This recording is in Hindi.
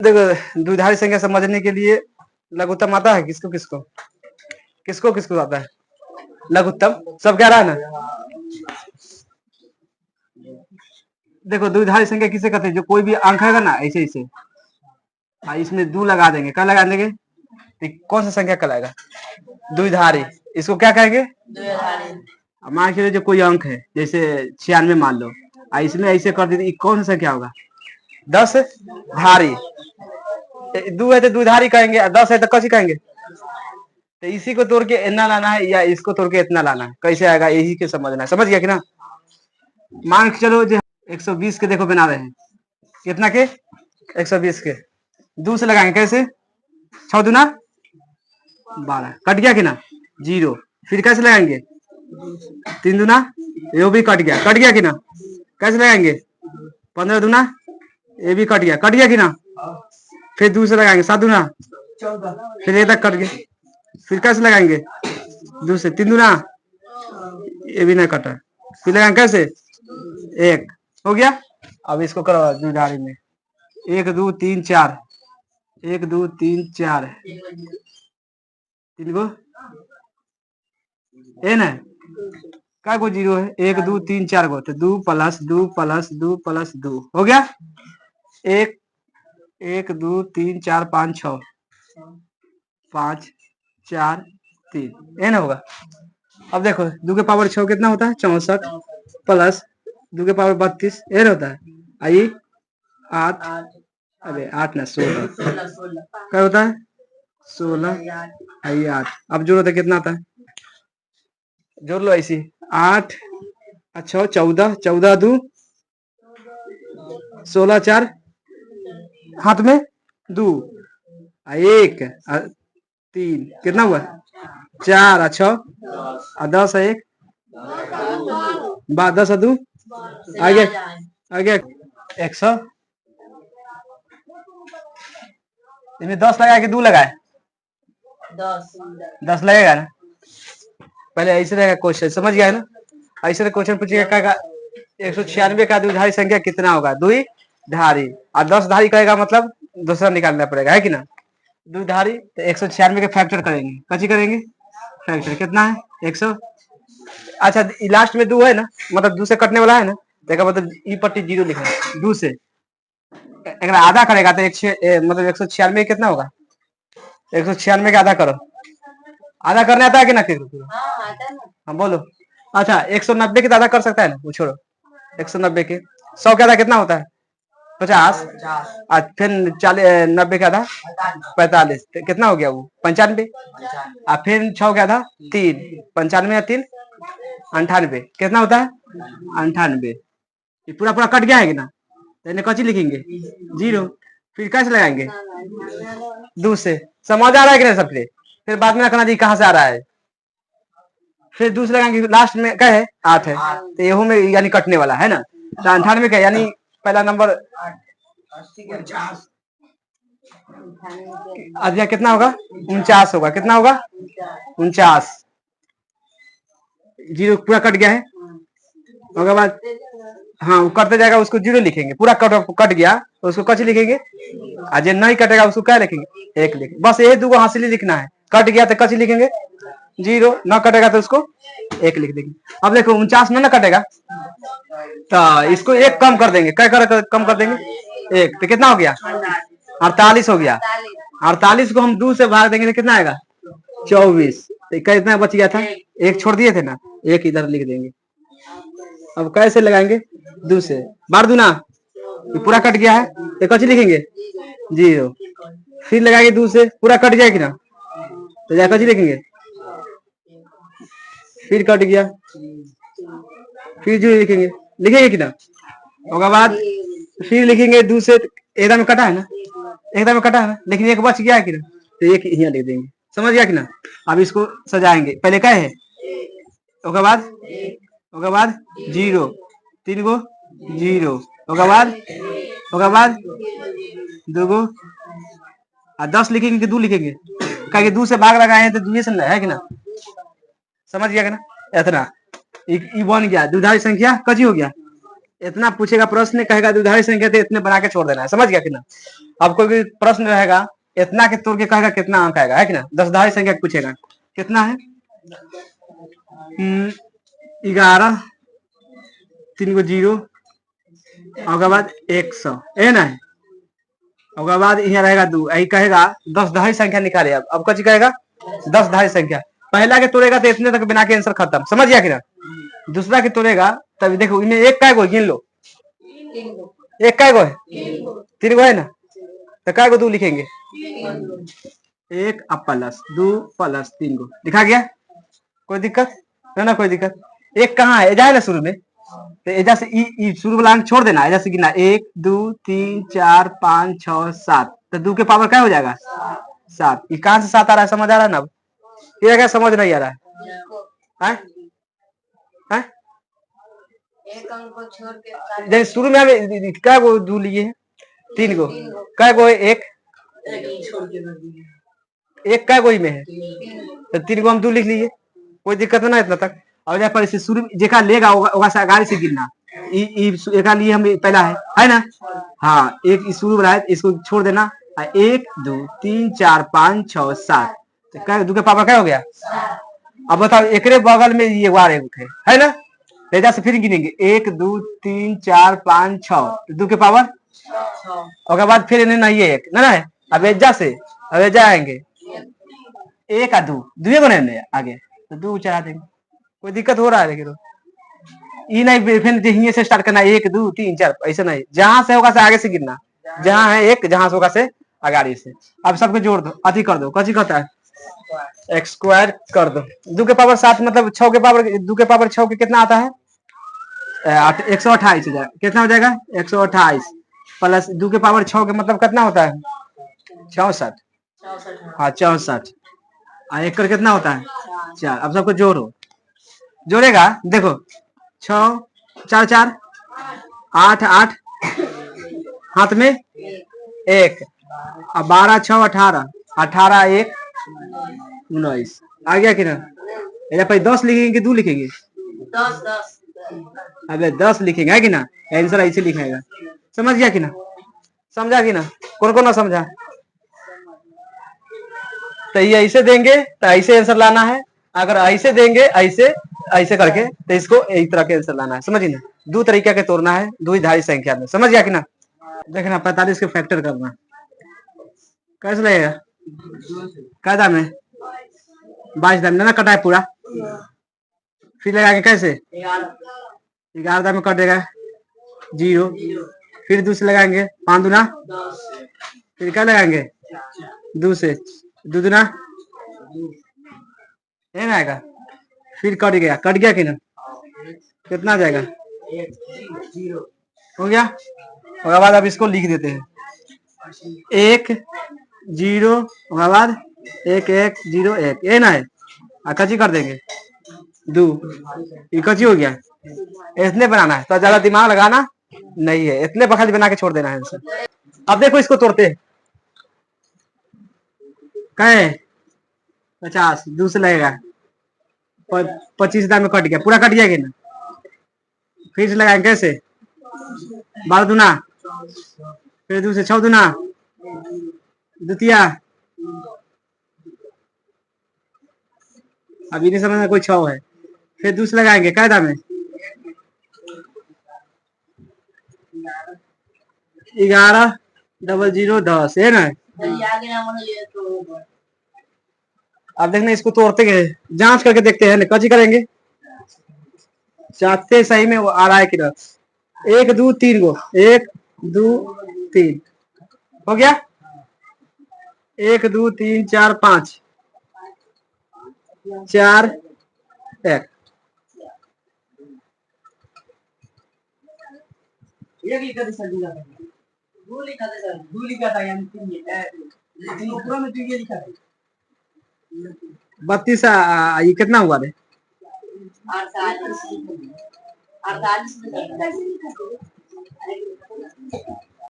देखो द्विधारी संख्या समझने के लिए लघुत्तम आता है किसको किसको किसको किसको आता है लघुत्तम सब कह रहा है ना। देखो द्विधारी संख्या किसे कहते हैं, जो कोई भी अंक है ना ऐसे ऐसे इसमें दो लगा देंगे, क्या लगा देंगे तो कौन सा संख्या कहलाएगा द्विधारी। इसको क्या कहेंगे मान के जो कोई अंक है जैसे 96 मान लो इसमें ऐसे कर दीजिए कौन सा संख्या होगा 10 धारी। दो है तो द्विधारी कहेंगे, 10 है तो कसी कहेंगे। तो इसी को तोड़ के इतना लाना है या इसको तोड़ के इतना लाना है, कैसे आएगा यही के समझना है। समझ गया कि ना। मान के चलो जो 120 के देखो बना रहे हैं, कितना के 120 के दो से लगाएंगे कैसे 6 दूना 12 कट गया कि ना 0। फिर कैसे लगाएंगे 3 दूना ये भी कट गया कि ना। कैसे लगाएंगे 15 दूना ये भी कट गया कि ना। फिर दूसरे लगाएंगे 7 दूना 14 फिर ये तक कट गया। फिर कैसे लगाएंगे दूसरे 3 दूना ये भी नहीं कटा। फिर लगाएंगे कैसे 1 हो गया। अब इसको करो द्विधारी में 1 2 3 4 1 2 3 4 3 गो ए ना क्या को 0 है 1 2 3 4 गो तो 2 प्लस 2 प्लस 2 प्लस 2 हो गया 1 1 2 3 4 5 6 5 4 3 ए ना होगा। अब देखो 2 के पावर 6 कितना होता है 64 प्लस 2 के पावर 32 ए होता है। आई 8 अरे 8 ना 16 क्या होता है 16 आई 8। अब जोड़ो तो कितना आता है जोड़ लो ऐसी 8 अच्छा 14 14 2 16 4 हाथ में 2 1 3 कितना हुआ 4 अच्छा 10 1 10 2 आगे आगे 100 इसमें 10 लगा के 2 लगाए 10 लगेगा ना। पहले ऐसे रहेगा क्वेश्चन समझ गया है ना। ऐसे क्वेश्चन पूछेगा क्या 196 का द्विधारी संख्या कितना होगा द्विधारी और 10 धारी कहेगा मतलब दूसरा निकालना पड़ेगा है कि ना। द्विधारी तो 196 के फैक्टर करेंगे कची करेंगे फैक्टर कितना है 100। अच्छा लास्ट में 2 है ना मतलब 2 से कटने वाला है ना देखा मतलब ई पट्टी 0 लिखना है 2 से अगर आधा करेगा तो मतलब 196 कितना होगा 196 का आधा करो। आधा करने आता है कि ना हाँ बोलो। अच्छा 190 के आधा कर सकता है ना वो छोड़ो 190 के 100 के आधा कितना होता है 50 फिर 90 का आधा 45 कितना हो गया वो 95 फिर 6 का आधा 3 95 या 3 98 कितना होता है 98। ये पूरा पूरा कट गया है कि ना तो कची लिखेंगे 0। फिर कैसे लगाएंगे 2 से समझ आ रहा है कि नहीं सबसे। फिर बाद में रखना जी कहाँ से आ रहा है। फिर दूसरे लगाएंगे लास्ट में क्या है 8 है तो ये में यानी कटने वाला है ना तो 98 का यानी पहला नंबर अध्याय कितना होगा 49 होगा कितना होगा 49। 0 पूरा कट गया है उसके बाद हाँ वो करते जाएगा उसको 0 लिखेंगे पूरा कट गया तो उसको कच लिखेंगे आज नहीं कटेगा उसको क्या लिखेंगे 1 लिखेंगे बस ये 2 हासिल लिखना है। कट गया तो कच लिखेंगे 0 ना कटेगा तो उसको 1 लिख देंगे। अब देखो 49 में ना कटेगा तो इसको 1 कम कर देंगे क्या कम कर देंगे 1 तो कितना हो गया 48 हो गया। 48 को हम 2 से भाग देंगे तो कितना आएगा 24 तो कितना बच गया था 1 छोड़ दिए थे ना 1 इधर लिख देंगे। अब कैसे लगाएंगे 2 से बार दूना ये पूरा कट गया है तो कच लिखेंगे 0। फिर लगाएंगे 2 से पूरा कट गया कि ना तो जा कच लिखेंगे फिर कट गया फिर 0 लिखेंगे कि ना। उसके बाद फिर लिखेंगे 2 से एकदम कटा है ना एकदम में कटा है ना लेकिन 1 बच गया है कि ना तो 1 यहाँ लिख देंगे समझ गया कि ना। अब इसको सजाएंगे पहले क्या है उसके बाद 0 3 गो 0 उसके बाद 2 गो 10 लिखेंगे कि 2 लिखेंगे क्या 2 से भाग लगाए हैं तो 2 से है कि ना समझ गया कि ना। इतना बन गया द्विधारी संख्या कची हो गया इतना पूछेगा प्रश्न, कहेगा उधारी संख्या थे इतने बना के छोड़ देना है, समझ गया कि ना। अब कोई भी प्रश्न रहेगा इतना के तोड़ के कहेगा कितना अंक आएगा, है कि ना। 10 धारी संख्या पूछेगा कितना है, 11, 3 गो 0, उसके बाद 100 है ना। उसके बाद यहाँ रहेगा 2, यही कहेगा 10 धारी संख्या निकाले। अब कची कहेगा 10 धारी संख्या, पहला के तोड़ेगा तो इतने तक बिना के आंसर खत्म, समझ गया कि ना। दूसरा के तोड़ेगा तब देखो इनमें एक काय गो गिन लो, एक काय गो है, 3 गो है ना, तो काय गो 2 लिखेंगे, 1 प्लस 2 प्लस 3 गो लिखा गया। कोई दिक्कत ना, कोई दिक्कत। एक कहाँ है, एजा है ना शुरू में, तो एजा से शुरू वाला अंक छोड़ देना, एजा से गिनना 1 2 3 4 5 6 7, तो 2 के पावर क्या हो जाएगा 7। ये कहाँ से 7 आ रहा है, समझ आ रहा है ना। अब ये क्या समझ नहीं आ रहा है, है? एक अंक को छोड़ के जैसे शुरू में हमें क्या गो 2 लिए हैं, 3 गो, क्या गो है, एक क्या गो में है, तो 3 गो हम 2 लिख लिए, कोई दिक्कत ना इतना तक। और जहाँ पर इसे शुरू जेका लेगा होगा से आगे से गिनना, एक लिए हम पहला है ना। हाँ, एक शुरू वाला है, इसको छोड़ देना, 1 2 3 4 5 6 7, तो क्या 2 के पावर क्या हो गया। अब बताओ एकरे बगल में ये बार एक है ना, एजा से फिर गिनेंगे 1 2 3 4 5 6, 2 के पावर, उसके बाद फिर इन्हें नहीं है एक ना है। अब एजा से अब एजा आएंगे 1 आ 2 2 बने आगे, तो 2 चढ़ा देंगे, कोई दिक्कत हो रहा है। लेकिन ये नहीं फिर यहीं से स्टार्ट करना 1 2 3 4, ऐसे नहीं, जहां से होगा से आगे से गिनना, जहां है एक जहां से होगा से आगे से। अब सबको जोड़ दो, अति कर दो, कची कहता है एक्स स्क्वायर कर दो, 2 के पावर 7 मतलब 6 के पावर 2 के पावर 6 के कितना आता है 128 हो जाएगा, कितना हो जाएगा 128 प्लस 2 के पावर 6 के मतलब कितना होता है 64, हाँ 64, एक कर कितना होता है 4। अब सबको जोड़ो, जोड़ेगा देखो 6 4 4 8 8, हाथ में 1, अब 12 6 18 18 1 19, आ गया कि ना। या पर 10 लिखेंगे कि 2 लिखेंगे 10 अबे 10 लिखेंगे, है कि ना, आंसर ऐसे लिखेगा, समझ गया कि ना, समझा कि ना, कौन कौन ना समझा। तो ये ऐसे देंगे तो ऐसे आंसर लाना है, अगर ऐसे देंगे ऐसे ऐसे करके तो इसको एक तरह के आंसर लाना है, समझिए ना। 2 तरीका के तोड़ना है, 2 धारी संख्या में, समझ गया कि ना। देखना 45 के फैक्टर करना कैसे लगेगा, क्या दाम है 22 दाम ना कटा है पूरा, फिर लगाएंगे कैसे 11 दाम में कट देगा 0, फिर 2 से लगाएंगे 5 दूना, फिर क्या लगाएंगे 2 से 2 दूना है ना आएगा, फिर कट गया कि ना, कितना आ जाएगा हो गया। उसके बाद अब इसको लिख देते हैं 1 0, उसके बाद 1 1 0 1, ये ना है, कची कर देंगे 2, ये कची हो गया, इतने बनाना है, तो ज्यादा दिमाग लगाना नहीं है, इतने बखत बना के छोड़ देना है आंसर। अब देखो इसको तोड़ते हैं, कहे 50 2 से लगेगा 25 दाम में कट गया, पूरा कट गया कि ना, फिर से लगाएंगे कैसे 12 दूना, फिर 2 से 6 दूना द्वितीय, अभी नहीं समझ में कोई 6 है, फिर 2 से लगाएंगे कायदा में 11 0 0 10 है ना। अब देखना इसको तोड़ते गए, जांच करके देखते हैं, कची करेंगे चाहते सही में वो आ रहा है कि ना। 1 2 3 गो 1 2 3 हो गया, 1 2 3 4 5 4 1, एक लिखा था सर, दो लिखा था सर, 2 लिखा था यानी 3 ऊपर में 3 लिखा था 32, ये कितना हुआ रे 48